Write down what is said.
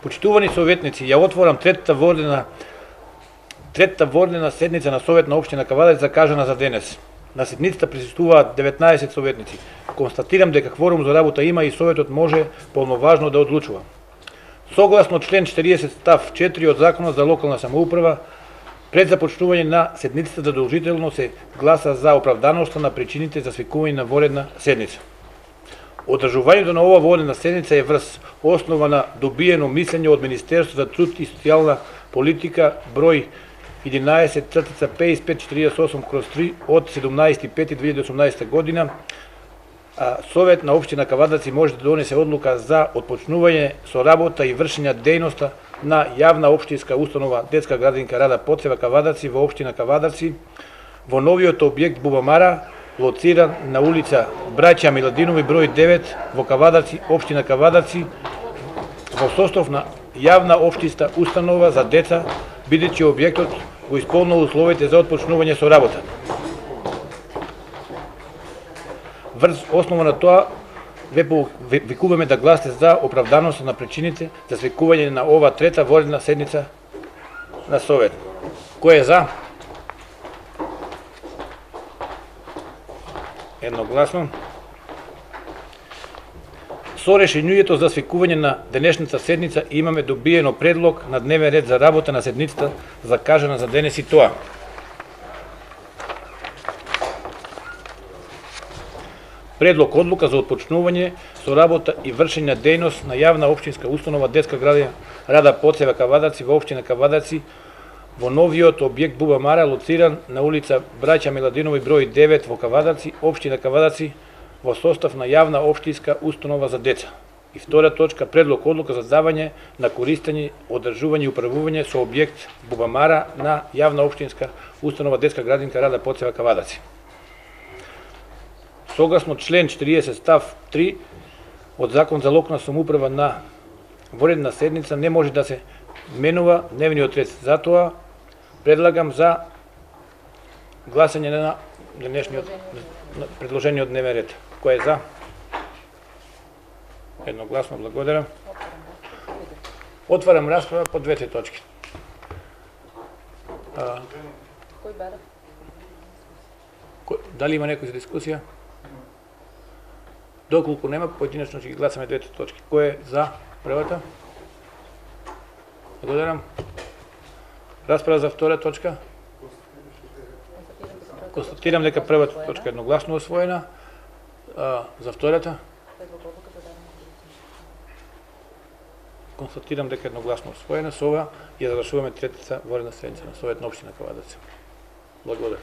Почитувани советници, ја отворам третата водена седница на Совет на општина Кавадац закажана за денес. На седницата присуствуваат 19 советници. Констатирам дека кворум за работа има и Советот може полноважно да одлучува. Согласно член 40 став 4 од Законот за локална самоуправа, пред започнување на седницата задолжително се гласа за оправданоста на причините за свикување на воредна седница. Одржувањето на ова водена седница е врз основа на добиено мислење од Министерството за труд и социјална политика број 11/5548/3 од 17.5.2018 година. Совет на општина Кавадаци може да донесе одлука за отпочнување со работа и вршење дејноста на јавна општинска установа Детска градинка Рада Поцева Кавадаци во општина Кавадаци во новиот објект Бубамара, лоциран на улица Браќа Миладинови број 9 во Кавадаци, општина Кавадаци, во состав на јавна општинска установа за деца, бидејќи објектот го исполнува условите за отпочнување со работа. Врз основа на тоа, викуваме да гласите за оправданост на причините за свикување на ова трета водена седница на Совет. Кој е за? Едногласно. Со решенијето за свикување на денешната седница имаме добиено предлог на дневен ред за работа на седницата закажана за денес и тоа. Предлог одлука за отпочнување со работа и вршење дејност на јавна општинска установа Детска градина Рада Поцева Кавадаци во општина Кавадаци во новиот објект Бубамара, лоциран на улица Браќа Миладинови број 9 во Кавадаци, општина Кавадаци, во состав на јавна општинска установа за деца. И втора точка, предлог одлука за давање на користење, одржување и управување со објект Бубамара на јавна општинска установа Детска градинка Рада Поцева Кавадаци. Согласно член 40 став 3 од Закон за локална самоуправа на воредна седница не може да се менува дневниот ред. Затоа предлагам за гласање на денешниот предложениот дневен ред. Кој е за? Едногласно, благодарам. Отварам расправа по двете точки. Кој бара? Дали има некој за дискусија? Доколку нема, поединечно ќе ги гласаме двете точки. Кој е за првата? Благодарам. Расправа за втора точка. Констатирам дека првата точка е едногласно освоена. За втората? Констатирам дека е едногласно освоена. Со ова ја завршуваме третата воредна седница на Совет на општина Кавадац. Благодарам.